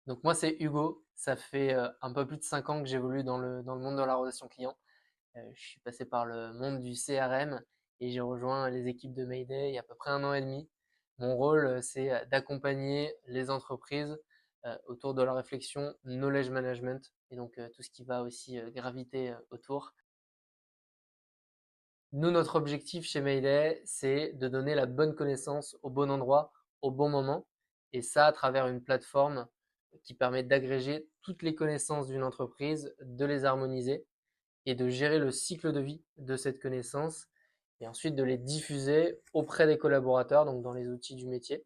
Donc moi, c'est Hugo. Ça fait un peu plus de 5 ans que j'évolue dans le monde de la relation client. Je suis passé par le monde du CRM et j'ai rejoint les équipes de Mayday il y a à peu près un an et demi. Mon rôle, c'est d'accompagner les entreprises autour de la réflexion knowledge management et donc tout ce qui va aussi graviter autour. Nous, notre objectif chez Mayday, c'est de donner la bonne connaissance au bon endroit, au bon moment, et ça à travers une plateforme qui permet d'agréger toutes les connaissances d'une entreprise, de les harmoniser et de gérer le cycle de vie de cette connaissance et ensuite de les diffuser auprès des collaborateurs, donc dans les outils du métier,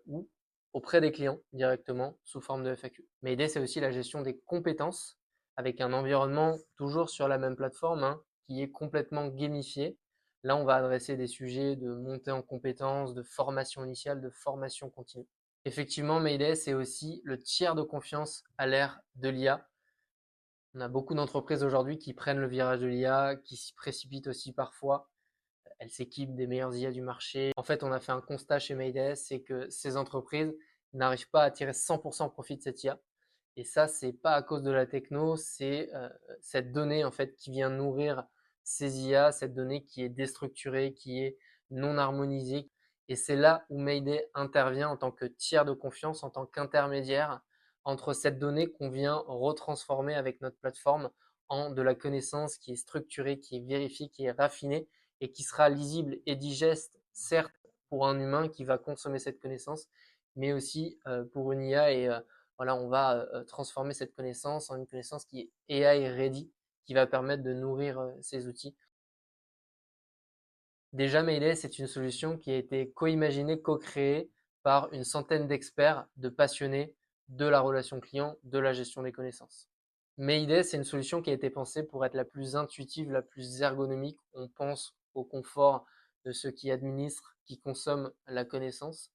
ou auprès des clients directement sous forme de FAQ. Mais l'idée, c'est aussi la gestion des compétences avec un environnement toujours sur la même plateforme qui est complètement gamifié. Là, on va adresser des sujets de montée en compétences, de formation initiale, de formation continue. Effectivement, Mayday, c'est aussi le tiers de confiance à l'ère de l'IA. On a beaucoup d'entreprises aujourd'hui qui prennent le virage de l'IA, qui s'y précipitent aussi parfois. Elles s'équipent des meilleures IA du marché. En fait, on a fait un constat chez Mayday, c'est que ces entreprises n'arrivent pas à tirer 100% profit de cette IA. Et ça, c'est pas à cause de la techno, c'est cette donnée en fait qui vient nourrir ces IA, cette donnée qui est déstructurée, qui est non harmonisée. Et c'est là où Mayday intervient en tant que tiers de confiance, en tant qu'intermédiaire entre cette donnée qu'on vient retransformer avec notre plateforme en de la connaissance qui est structurée, qui est vérifiée, qui est raffinée et qui sera lisible et digeste, certes, pour un humain qui va consommer cette connaissance, mais aussi pour une IA. Et voilà, on va transformer cette connaissance en une connaissance qui est AI ready, qui va permettre de nourrir ces outils. Déjà, Mayday, c'est une solution qui a été co-imaginée, co-créée par une centaine d'experts, de passionnés de la relation client, de la gestion des connaissances. Mayday, c'est une solution qui a été pensée pour être la plus intuitive, la plus ergonomique. On pense au confort de ceux qui administrent, qui consomment la connaissance.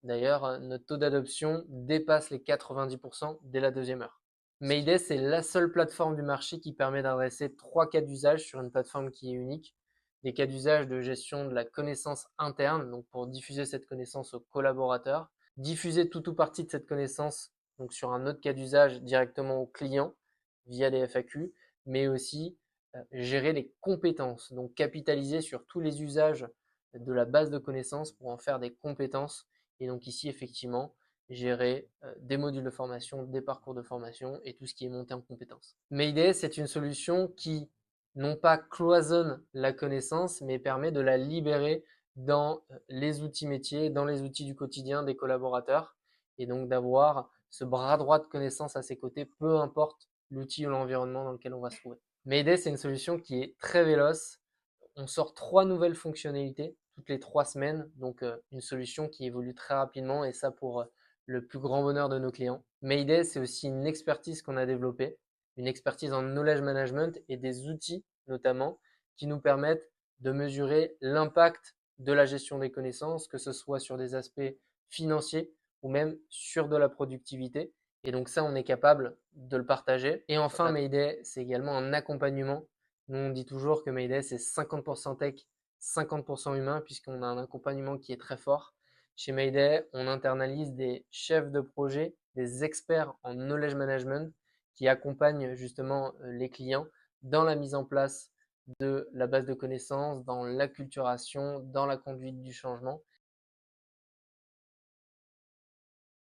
D'ailleurs, notre taux d'adoption dépasse les 90% dès la deuxième heure. Mayday, c'est la seule plateforme du marché qui permet d'adresser 3 cas d'usage sur une plateforme qui est unique. Des cas d'usage de gestion de la connaissance interne, donc pour diffuser cette connaissance aux collaborateurs, diffuser tout ou partie de cette connaissance donc sur un autre cas d'usage directement aux clients via les FAQ, mais aussi gérer les compétences, donc capitaliser sur tous les usages de la base de connaissances pour en faire des compétences. Et donc ici, effectivement, gérer des modules de formation, des parcours de formation et tout ce qui est monté en compétences. Mayday, c'est une solution qui non pas cloisonne la connaissance, mais permet de la libérer dans les outils métiers, dans les outils du quotidien des collaborateurs, et donc d'avoir ce bras droit de connaissances à ses côtés, peu importe l'outil ou l'environnement dans lequel on va se trouver. Mayday, c'est une solution qui est très véloce. On sort 3 nouvelles fonctionnalités toutes les 3 semaines, donc une solution qui évolue très rapidement et ça pour le plus grand bonheur de nos clients. Mayday, c'est aussi une expertise qu'on a développée, une expertise en knowledge management et des outils notamment qui nous permettent de mesurer l'impact de la gestion des connaissances, que ce soit sur des aspects financiers ou même sur de la productivité. Et donc ça, on est capable de le partager. Et enfin, Mayday, c'est également un accompagnement. Nous, on dit toujours que Mayday, c'est 50% tech, 50% humain, puisqu'on a un accompagnement qui est très fort. Chez Mayday, on internalise des chefs de projet, des experts en knowledge management qui accompagnent justement les clients dans la mise en place de la base de connaissances, dans l'acculturation, dans la conduite du changement.